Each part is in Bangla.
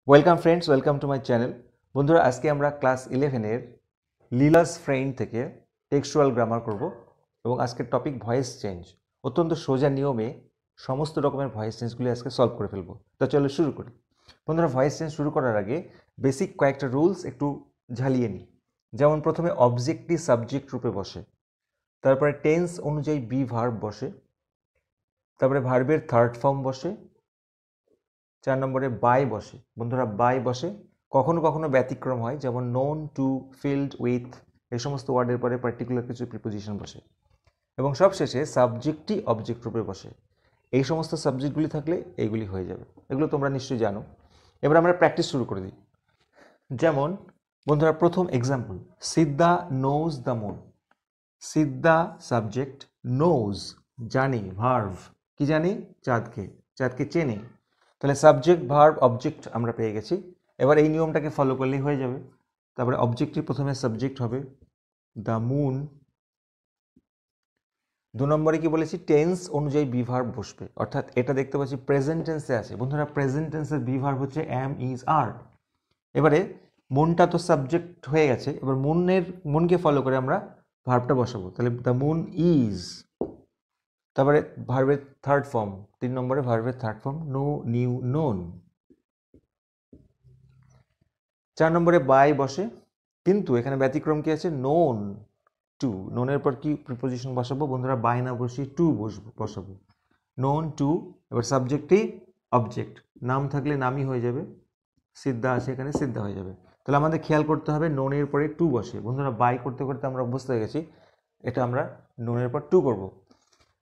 Welcome friends, welcome to my channel. বন্ধুরা, আজকে আমরা ক্লাস 11-এর লিলাস ফ্রেইন থেকে টেক্সচুয়াল গ্রামার করব এবং আজকের টপিক ভয়েস চেঞ্জ। অত্যন্ত সোজা নিয়মে সমস্ত রকমের ভয়েস চেঞ্জগুলি আজকে সলভ করে ফেলবো। তো চলো শুরু করি। বন্ধুরা, ভয়েস চেঞ্জ শুরু করার আগে বেসিক কয়েকটা রুলস একটু ঝালিয়ে নিই। যেমন প্রথমে অবজেক্টটি সাবজেক্ট রূপে বসে, তারপরে টেন্স অনুযায়ী বি ভার্ব বসে, তারপরে ভার্বের থার্ড ফর্ম বসে, 4 নম্বরে বাই বসে। বন্ধুরা, বাই বসে, কখনো কখনো ব্যতিক্রম হয়, যেমন নোন, টু, ফিল্ড, উইথ, এই সমস্ত ওয়ার্ডের পরে পার্টিকুলার কিছু প্রিপোজিশন বসে, এবং সবশেষে সাবজেক্টই অবজেক্ট রূপে বসে। এই সমস্ত সাবজেক্টগুলি থাকলে এইগুলি হয়ে যাবে। এগুলো তোমরা নিশ্চয়ই জানো। এবার আমরা প্র্যাকটিস শুরু করে দিই। যেমন বন্ধুরা, প্রথম example, Siddha knows the moon. Siddha subject, knows জানে, ভার্ভ কি জানে, চাঁদকে, চাঁদকে চেনে। তাহলে সাবজেক্ট ভার্ব অবজেক্ট আমরা পেয়ে গেছি। এবার এই নিয়মটাকে ফলো করলেই হয়ে যাবে। তারপরে অবজেক্টটি প্রথমে সাবজেক্ট হবে, দ্য মুন। 2 নম্বরে কি বলেছি, টেন্স অনুযায়ী বি ভার্ব বসবে, অর্থাৎ এটা দেখতে পাচ্ছি প্রেজেন্ট টেন্সে আছে। বন্ধুরা, প্রেজেন্ট টেন্সের বি ভার্ব হচ্ছে অ্যাম, ইজ, আর। এবারে মুনটা তো সাবজেক্ট হয়ে গেছে, এবার মুনকে ফলো করে আমরা ভার্বটা বসাবো। তাহলে দ্য মুন ইজ, তারপরে ভার্বের থার্ড ফর্ম, 3 নম্বরে ভার্বের third form, know, knew, known. 4 নম্বরে বাই বসে, কিন্তু এখানে ব্যতিক্রম কি আছে, নোন টু। নোনের পর কি প্রিপোজিশন বসাবো বন্ধুরা, বাই না বসিয়ে টু বসাবো, নোন টু। এবার সাবজেক্টই অবজেক্ট, নাম থাকলে নামই হয়ে যাবে, সিদ্ধা আছে এখানে, সিদ্ধা হয়ে যাবে। তাহলে আমাদের খেয়াল করতে হবে নোনের পরে টু বসে। বন্ধুরা, বাই করতে করতে আমরা অভ্যস্ত হয়ে গেছি, এটা আমরা নোনের পর টু করব।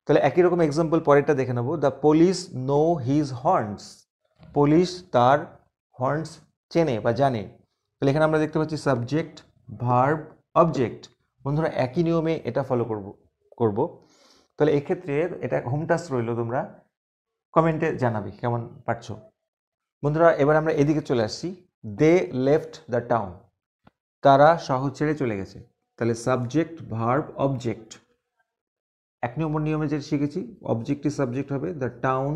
তাহলে একই রকম এক্সাম্পল পরেরটা দেখে নেবো, the police know his horns. Police তার হর্নস চেনে বা জানে। তাহলে এখানে আমরা দেখতে পাচ্ছি সাবজেক্ট, ভার্ব, অবজেক্ট। বন্ধুরা, একই নিয়মে এটা ফলো করব। তাহলে এক্ষেত্রে এটা হোম টাস্ক রইল, তোমরা কমেন্টে জানাবে কেমন পারছো। বন্ধুরা, এবার আমরা এদিকে চলে আসছি, দে লেফট দ্য টাউন। তারা শহর ছেড়ে চলে গেছে। তাহলে সাবজেক্ট, ভার্ব, অবজেক্ট। 1 নম্বর নিয়মে যেটা শিখেছি, অবজেক্টিভ সাবজেক্ট হবে দ্য টাউন।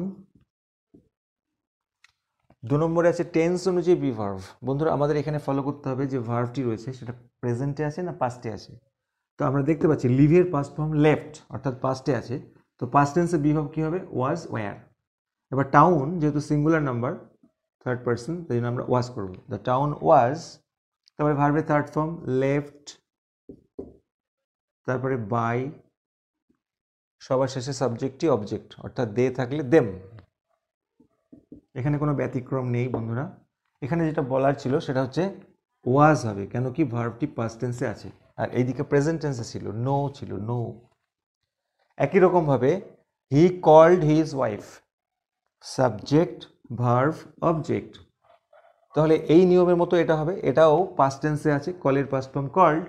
2 নম্বরে আছে টেন্স অনুযায়ী বি ভার্ভ। বন্ধুরা, আমাদের এখানে ফলো করতে হবে যে ভার্ভটি রয়েছে সেটা প্রেজেন্টে আছে না পাস্টে আছে। তো আমরা দেখতে পাচ্ছি লিভের পাস্ট ফর্ম লেফট, অর্থাৎ পাস্টে আছে। তো পাস্ট টেন্সে বি ভার্ভ কী হবে, ওয়াজ, ওয়্যার। এবার টাউন যেহেতু সিঙ্গুলার নাম্বার, থার্ড পার্সন, তাই জন্য আমরা ওয়াজ করব, দ্য টাউন ওয়াজ। তারপরে ভার্ভের থার্ড ফর্ম লেফট, তারপরে বাই, সবার শেষে সাবজেক্টই অবজেক্ট, অর্থাৎ দে থাকলে দেম। এখানে কোনো ব্যতিক্রম নেই বন্ধুরা। এখানে যেটা বলার ছিল সেটা হচ্ছে ওয়াজ হবে, কেন কি ভার্বটি পাস্ট টেন্সে আছে, আর এইদিকে প্রেজেন্ট টেন্সে ছিল, নো ছিল, নো। একই রকমভাবে he called his wife, subject, verb, object. তাহলে এই নিয়মের মতো এটা হবে, এটাও পাস্ট টেন্সে আছে, কলের পাস্ট ফর্ম কল্ড।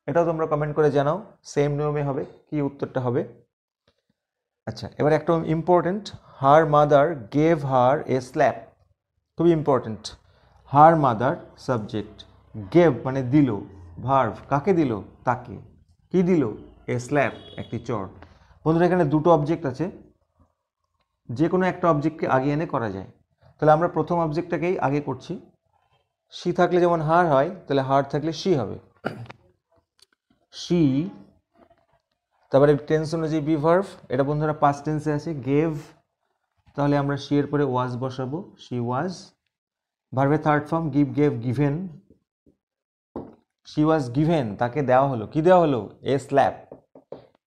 এটাও তোমরা কমেন্ট করে জানাও সেম নিয়মে হবে কি উত্তরটা হবে। আচ্ছা, এবার একটা important, her mother gave her a slap. খুবই important. Her mother subject, gave মানে দিল, ভার্ভ কাকে দিল, তাকে। কি দিল, এ স্ল্যাপ একটি চড়। বন্ধুরা, এখানে দুটো অবজেক্ট আছে, যে কোনো একটা অবজেক্টকে আগে এনে করা যায়। তাহলে আমরা প্রথম অবজেক্টটাকেই আগে করছি। শি থাকলে যেমন হার হয়, তাহলে হার থাকলে শি হবে, শি। তারপরে টেন্স অনুযায়ী বি ভার্ভ, এটা বন্ধুরা পাস্ট টেন্সে আছে, গেভ। তাহলে আমরা শি এর পরে ওয়াজ বসাবো, শি ওয়াজ। ভার্বের third form give, gave, given. She was given, তাকে দেওয়া হলো, কি দেওয়া হলো, এ স্ল্যাপ।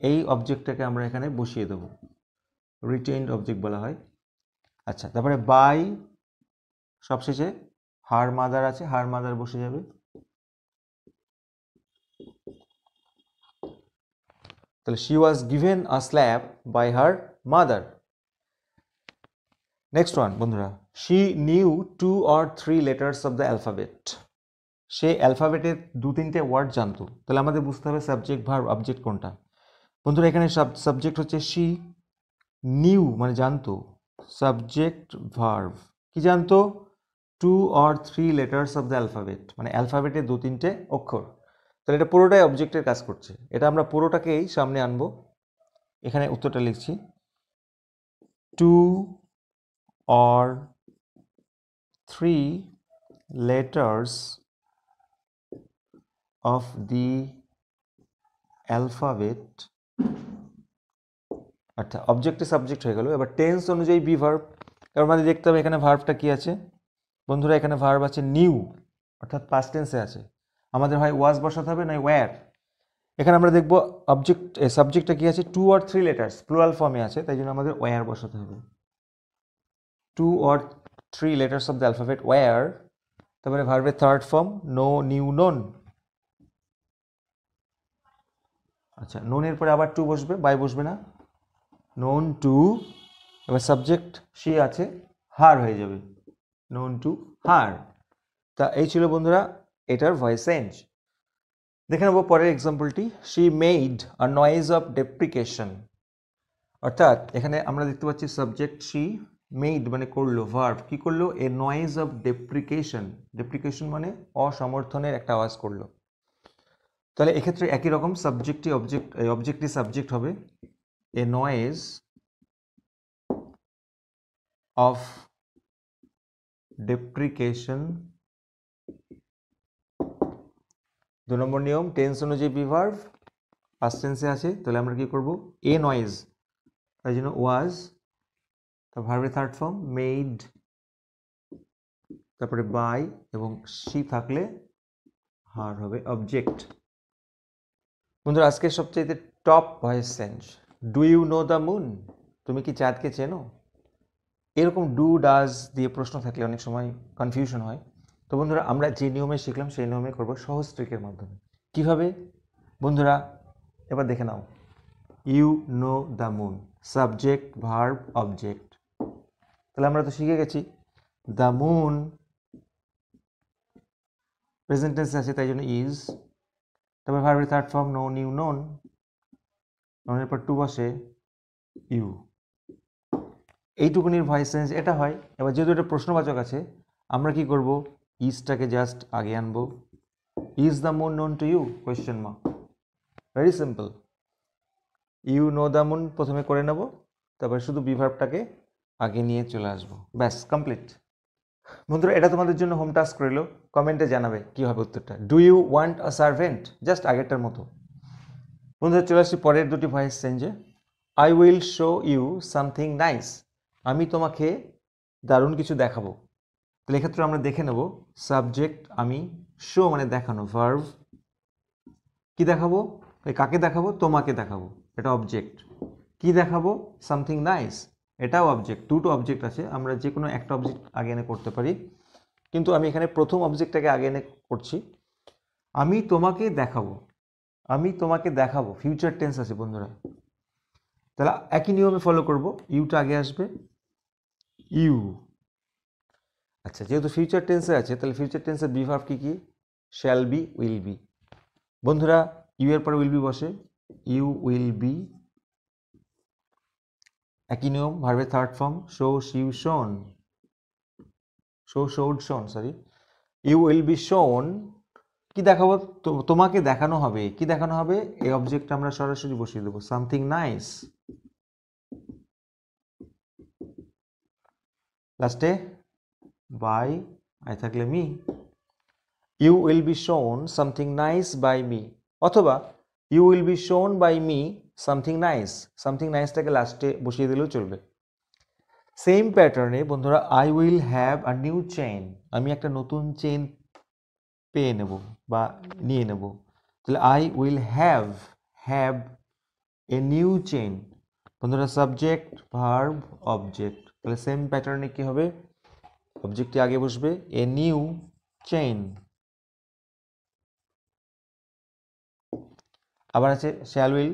এই অবজেক্টটাকে আমরা এখানে বসিয়ে দেবো, রিটেইনড অবজেক্ট বলা হয়। আচ্ছা, তারপরে বাই, সবশেষে হার মাদার আছে, হার মাদার বসে যাবে। তাহলে she was given a slap by her mother. Next one বন্ধুরা, she knew 2 or 3 letters of the alphabet. সে অ্যালফাবেটের 2-3টে ওয়ার্ড জানতো। তাহলে আমাদের বুঝতে হবে সাবজেক্ট, ভার্ব, অবজেক্ট কোনটা। বন্ধুরা, এখানে সাবজেক্ট হচ্ছে শি, নিউ মানে জানতো, সাবজেক্ট, ভার্ভ কি জানতো, 2 or 3 letters of the alphabet, মানে অ্যালফাবেটের 2-3টে অক্ষর। তাহলে এটা পুরোটাই অবজেক্টের কাজ করছে। এটা আমরা পুরোটাকেই সামনে আনবো, এখানে উত্তরটা লিখছি, 2 or 3 letters of the alphabet, অর্থাৎ অবজেক্টে সাবজেক্ট হয়ে গেল। এবার টেন্স অনুযায়ী বি ভার্ব, এবার আমাদের দেখতে হবে এখানে ভার্বটা কি আছে। বন্ধুরা এখানে ভার্ব আছে নিউ, অর্থাৎ পাস্ট টেন্সে আছে। আমাদের হয় ওয়াজ বসাতে হবে নয় ওয়্যার। এখানে আমরা দেখব অবজেক্ট সাবজেক্টটা কি আছে, 2 or 3 লেটার্স প্লুরাল ফর্মে আছে, তাই জন্য আমাদের ওয়্যার বসাতে হবে। 2 or 3 letters of the alphabet where, তারপরে ভার্বের third form know, knew, known. আচ্ছা, নোনের পরে আবার টু বসবে, বাই বসবে না, নোন টু। এবার সাবজেক্ট শি আছে, হার হয়ে যাবে, নোন টু হার। তা এই ছিল বন্ধুরা এটার ভয়েস চেঞ্জ। দেখে নেব পরের এক্সাম্পলটি, she made a noise of deprecation. অর্থাৎ এখানে আমরা দেখতে পাচ্ছি সাবজেক্ট শি, মেড মানে করলো, ভার্ব কি করলো, এ নয়েজ অফ ডেপ্রিকেশন। ডেপ্রিকেশন মানে অসমর্থনের একটা আওয়াজ করলো। তাহলে এক্ষেত্রে একই রকম সাবজেক্টই অবজেক্ট, অবজেক্টই সাবজেক্ট হবে, এ নয়েজ অফ ডেপ্রিকেশন। 2 নম্বর নিয়ম, টেন্স অনুযায়ী বি ভার্ব, পাস্ট টেন্সে আছে, তাহলে আমরা কি করব, এ নয়েজ, তাই জন্য ওয়াজ, তার ভার্বের থার্ড ফর্ম মেড, তারপরে বাই, এবং শি থাকলে হার হবে অবজেক্ট। বন্ধুরা আজকের সবচেয়ে top voice change, do you know the moon, তুমি কি চাঁদকে চেনো। এরকম ডু ডাজ দিয়ে প্রশ্ন থাকলে অনেক সময় কনফিউশন হয়। তো বন্ধুরা আমরা যে নিয়মে শিখলাম সেই নিয়মে করব সহজ ট্রিকের মাধ্যমে। কিভাবে বন্ধুরা এবার দেখে নাও, you know the moon, subject verb object. তাহলে আমরা তো শিখে গেছি দ্য মুন প্রেজেন্ট টেন্সে আছে, তাই জন্য ইজ, তারপর ভার্বের third form know, knew, known, নোনের পর টু বসে, ইউ। এইটুকুনির ভয়েস চেঞ্জ এটা হয়। এবার যেহেতু এটা প্রশ্নবাচক আছে, আমরা কি করব, ইজটাকে জাস্ট আগে আনবো, is the moon known to you, question mark, very simple. You know the moon প্রথমে করে নেব, তারপরে শুধু বি ভার্বটাকে আগে নিয়ে চলে আসবো, ব্যাস কমপ্লিট। বন্ধুরা এটা তোমাদের জন্য হোম টাস্ক রইল, কমেন্টে জানাবে কি হবে উত্তরটা। Do you want a servant, just আগেরটার মতো। বন্ধুরা চলে আসছি পরের দুটি ভয়েস চেঞ্জে। I will show you something nice, আমি তোমাকে দারুণ কিছু দেখাবো। তাহলে এক্ষেত্রে আমরা দেখে নেব সাবজেক্ট আমি, শো মানে দেখানো, ভার্ভ কি দেখাবো, কাকে দেখাবো, তোমাকে দেখাবো, এটা অবজেক্ট। কি দেখাবো, সামথিং নাইস, এটাও অবজেক্ট। দুটো অবজেক্ট আছে, আমরা যে কোনো একটা অবজেক্ট আগে এনে করতে পারি, কিন্তু আমি এখানে প্রথম অবজেক্টটাকে আগে এনে করছি। আমি তোমাকে দেখাবো, আমি তোমাকে দেখাবো, ফিউচার টেন্স আছে বন্ধুরা। তাহলে একই নিয়মে ফলো করব, ইউটা আগে আসবে, ইউ। আচ্ছা যেহেতু ফিউচার টেন্সে আছে, তাহলে ফিউচার টেন্সের বি ভার্ব কি, শ্যাল বি, উইল বি। বন্ধুরা ইউ এর পরে উইল বি বসে, ইউ উইল বি। একই নিয়ম, ভার্বের third form show, shew, shown, show, showed, shown, sorry, you will be shown. কি দেখাবো, তোমাকে দেখানো হবে, কি দেখানো হবে, এই অবজেক্ট আমরা সরাসরি বসিয়ে দেবো, সামথিং নাইস। লাস্টে বাই, আই থাকলে me, you will be shown something nice by me, অথবা you will be shown by me something nice. Something নাইসটাকে লাস্টে বসিয়ে দিলেও চলবে। সেম প্যাটার্নে বন্ধুরা I will have a new chain, আমি একটা নতুন চেইন পেয়ে নেব বা নিয়ে নেব। তাহলে I will have, have a new chain. বন্ধুরা সাবজেক্ট ভার্ব অবজেক্ট, তাহলে সেম প্যাটার্নে কি হবে, অবজেক্টটি আগে বসবে, এ নিউ চেইন। আবার আছে শ্যাল উইল,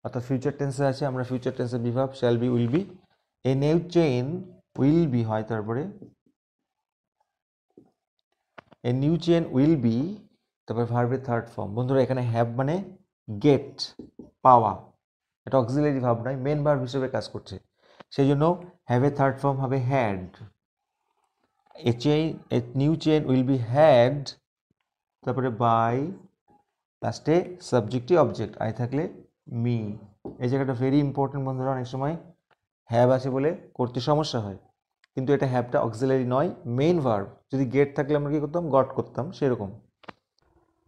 অর্থাৎ ফিউচার টেন্সে আছে, আমরা ফিউচার টেন্সের বিভাব shall be, will be, a new chain will be হয়, তারপরে a new chain will be, তারপরে ভার্বের থার্ড ফর্ম। বন্ধুরা এখানে হ্যাভ মানে গেট, পাওয়া, এটা অক্সিলারি ভার্ব নয়, মেন ভার্ব হিসেবে কাজ করছে, সেই জন্য হ্যাভের থার্ড ফর্ম হবে had. A new chain will B had, তারপরে বাই, লাস্টে সাবজেক্টই অবজেক্ট, আই থাকলে মি। এই জায়গাটা ভেরি ইম্পর্টেন্ট বন্ধুরা, অনেক সময় হ্যাভ আছে বলে করতে সমস্যা হয়। কিন্তু এটা হ্যাভটা অক্সিলারি নয়, মেইন ভার্ব। যদি গেট থাকলে আমরা কি করতাম, গট করতাম, সেরকম।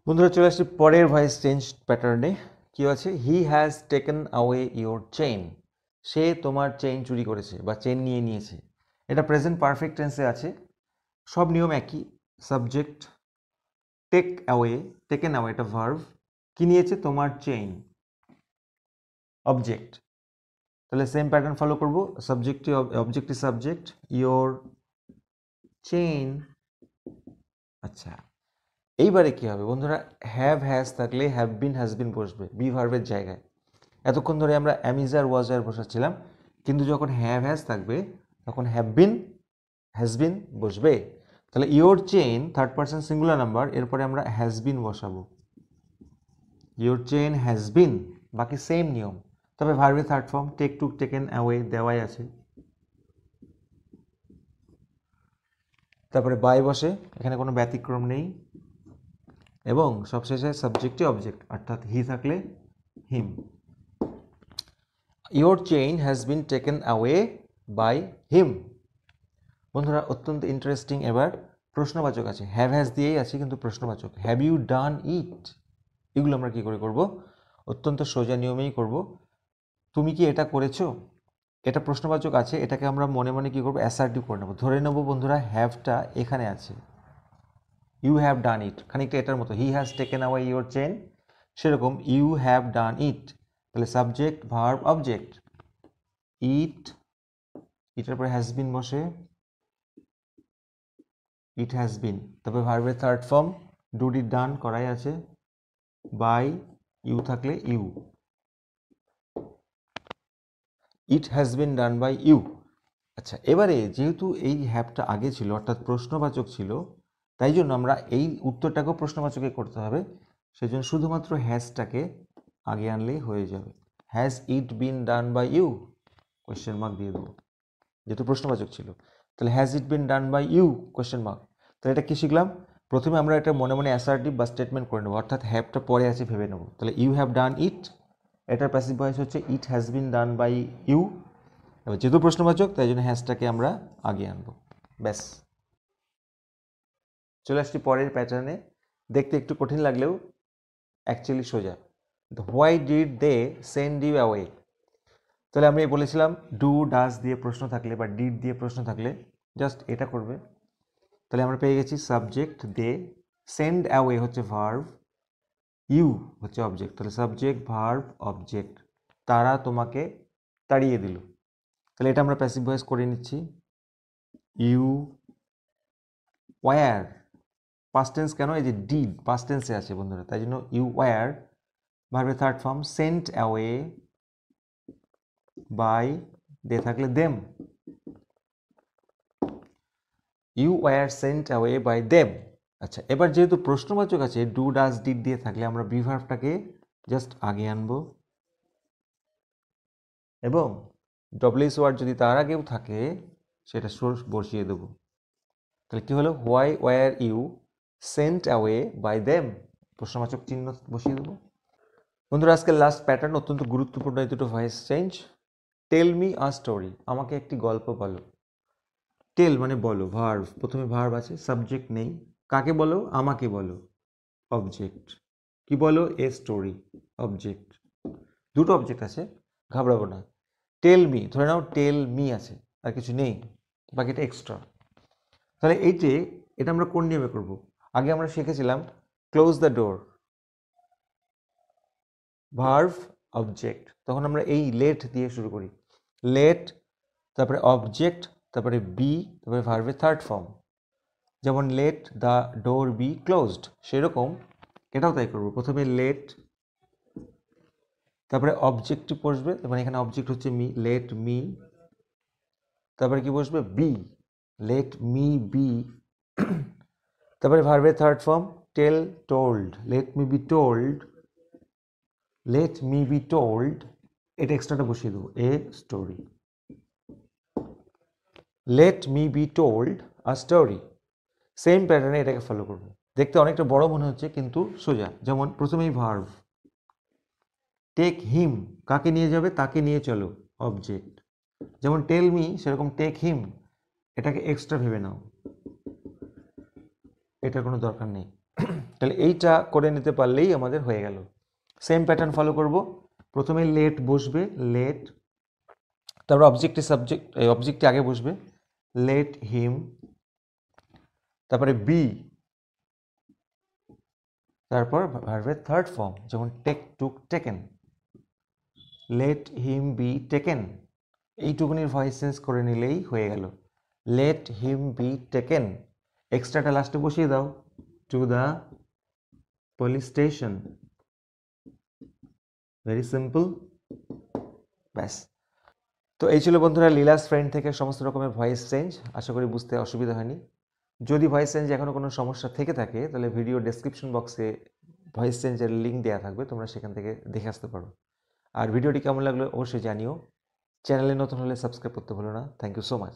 বন্ধুরা চলে আসছি পরের ভয়েস চেঞ্জ প্যাটার্নে। কি আছে, he has taken away your chain. সে তোমার চেইন চুরি করেছে বা চেইন নিয়ে নিয়েছে। এটা প্রেজেন্ট পারফেক্ট টেন্সে আছে, সব নিয়ম একই। Subject, take away, taken away এটা ভার্ব, কি নিয়েছে, তোমার চেইন, অবজেক্ট। তাহলে সেম প্যাটার্ন ফলো করবো, সাবজেক্টে অবজেক্টে সাবজেক্ট, ইয়োর চেইন। আচ্ছা, এইবারে কি হবে বন্ধুরা, হ্যাভ হ্যাজ থাকলে হ্যাভ বিন হ্যাজ বিন বসবে বি ভার্বের জায়গায়। এতক্ষণ ধরে আমরা অ্যামিজার ওয়াজার বসাচ্ছিলাম, কিন্তু যখন হ্যাভ হ্যাজ থাকবে তখন হ্যাভ বিন হ্যাজ বিন বসবে। তাহলে your chain third person singular number, এরপরে আমরা হ্যাজ বিন বসাবো, ইয়োর চেইন হ্যাজ বিন। বাকি সেম নিয়ম, তবে ভার্বের third form take took taken away দেওয়াই আছে। তারপরে বাই বসে, এখানে কোনো ব্যতিক্রম নেই। এবং সবশেষে সাবজেক্টে অবজেক্ট, অর্থাৎ হি থাকলে him. Your chain has been taken away by him. বন্ধুরা অত্যন্ত ইন্টারেস্টিং, এবার প্রশ্নবাচক আছে, হ্যাভ হ্যাজ দিয়েই আছে কিন্তু প্রশ্নবাচক। হ্যাভ ইউ ডান ইট, এগুলো আমরা কি করে করব, অত্যন্ত সোজা নিয়মেই করব। তুমি কি এটা করেছো, এটা প্রশ্নবাচক আছে, এটাকে আমরা মনে মনে কি করব, অ্যাসার্টিভ করে নেব। ধরে নেব বন্ধুরা হ্যাভটা এখানে আছে, ইউ হ্যাভ ডান ইট, খানিকটা এটার মতো, হি has taken away your chain, সেরকম ইউ হ্যাভ ডান ইট। তাহলে সাবজেক্ট ভার্ব অবজেক্ট, ইট, এটার পরে হ্যাজ বিন বসে, ইট হ্যাজ বিন। তারপরে ভার্বের third form do did done করাই আছে, বাই ইউ থাকলে you, it has been done by you. আচ্ছা, এবারে যেহেতু এই হ্যাভটা আগে ছিল অর্থাৎ প্রশ্নবাচক ছিল, তাই জন্য আমরা এই উত্তরটাকেও প্রশ্নবাচকে করতে হবে। সেজন্য শুধুমাত্র হ্যাজটাকে আগে আনলেই হয়ে যাবে। Has it been done by you, question mark দিয়ে দেবো, যেহেতু প্রশ্নবাচক ছিল। তাহলে has it been done by you, question mark. তাহলে এটা কি শিখলাম, প্রথমে আমরা এটা মনে মনে অ্যাসার্টিভ বা স্টেটমেন্ট করে নেবো, অর্থাৎ হ্যাভটা পরে আছে ভেবে নেবো। তাহলে ইউ হ্যাভ ডান ইট, এটার প্যাসিভ ভয়েস হচ্ছে it has been done by you. এবার যেহেতু প্রশ্নবাচক তাই জন্য হ্যাজটাকে আমরা আগে আনবো, ব্যাস। চলে আসছি পরের প্যাটার্নে, দেখতে একটু কঠিন লাগলেও অ্যাকচুয়ালি সোজা। Why did they send you away. তাহলে আমি বলেছিলাম ডু ডাজ দিয়ে প্রশ্ন থাকলে বা ডিড দিয়ে প্রশ্ন থাকলে জাস্ট এটা করবে। তাহলে আমরা পেয়ে গেছি সাবজেক্ট দে, সেন্ড অ্যাওয়ে হচ্ছে ভার্ব, ইউ হচ্ছে অবজেক্ট। তাহলে সাবজেক্ট ভার্ব অবজেক্ট, তারা তোমাকে তাড়িয়ে দিল। তাহলে এটা আমরা প্যাসিভ ভয়েস করে নিচ্ছি, ইউ ওয়্যার, পাস্ট টেন্স কেন, এই যে ডিড পাস্ট টেন্সে আছে বন্ধুরা, তাই জন্য ইউ ওয়্যার। ভার্বের third form sent away by, they থাকলে them, you were sent away by them. আচ্ছা, এবার যেহেতু প্রশ্নবাচক আছে ডু ডাজ ডিড দিয়ে থাকলে আমরা বি ভার্বটাকে জাস্ট আগে আনবো, এবং ডব্লিউএস ওয়ার্ড যদি তার আগেও থাকে সেটা সোর্স বসিয়ে দেবো। তাহলে কি হলো, why were you sent away by them, প্রশ্নবাচক চিহ্ন বসিয়ে দেবো। বন্ধুরা আজকের লাস্ট প্যাটার্ন অত্যন্ত গুরুত্বপূর্ণ, এই দুটো voice change. Tell me a story, আমাকে একটি গল্প বলো। টেল মানে বলো, ভার্ব, প্রথমে ভার্ব আছে, সাবজেক্ট নেই। কাকে বলো, আমাকে বলো, অবজেক্ট। কি বলো, এ স্টোরি, অবজেক্ট। দুটো অবজেক্ট আছে, ঘাবড়াবো না। টেল মি, ধরে নাও টেল মি আছে, আর কিছু নেই, বাকিটা এক্সট্রা। তাহলে এই যে এটা আমরা কোন নিয়মে করব, আগে আমরা শিখেছিলাম close the door, verb object, তখন আমরা এই লেট দিয়ে শুরু করি, লেট, তারপরে অবজেক্ট, তারপরে বি, তারপরে ভার্ভের থার্ড ফর্ম। যেমন let the door be closed, সেরকম এটাও তাই করবো, প্রথমে লেট, তারপরে অবজেক্টিভ বসবে, মানে এখানে অবজেক্ট হচ্ছে মি, লেট মি, তারপরে কি বসবে, বি, লেট মি বি, তারপরে ভার্ভের third form tell told, let me be told, let me be told, এটা এক্সট্রাটা বসিয়ে দেবো, a story, let me be told a story. Same প্যাটার্নে এটাকে ফলো করবো, দেখতে অনেকটা বড় মনে হচ্ছে কিন্তু সোজা। যেমন প্রথমেই ভার্ভ, টেক হিম, কাকে নিয়ে যাবে, তাকে নিয়ে চলো, অবজেক্ট। যেমন টেল মি, সেরকম টেক হিম, এটাকে এক্সট্রা ভেবে নাও, এটার কোনো দরকার নেই। তাহলে এইটা করে নিতে পারলেই আমাদের হয়ে গেল। সেম প্যাটার্ন ফলো করব। প্রথমে লেট বসবে, লেট, তারপর অবজেক্টে সাবজেক্ট, অবজেক্টে আগে বসবে, লেট হিম, তারপরে বি, তারপর ভার্বের থার্ড ফর্ম, যেমন take, took, taken. Let him be taken, এইটুকুনির ভয়েস চেঞ্জ করে নিলেই হয়ে গেল। লেট হিম বি টেকেন, এক্সট্রাটা লাস্টে বসিয়ে দাও, to the police station. Very simple, ব্যাস। তো এই ছিল বন্ধুরা লীলাস ফ্রেন্ড থেকে সমস্ত রকমের ভয়েস চেঞ্জ। আশা করি বুঝতে অসুবিধা হয়নি। যদি ভয়েস চেঞ্জ এখনও কোনো সমস্যা থেকে থাকে তাহলে ভিডিও ডেসক্রিপশন বক্সে ভয়েস চেঞ্জের লিঙ্ক দেওয়া থাকবে, তোমরা সেখান থেকে দেখে আসতে পারো। আর ভিডিওটি কেমন লাগলো অবশ্যই জানিও। চ্যানেলে নতুন হলে সাবস্ক্রাইব করতে ভুলো না। Thank you so much.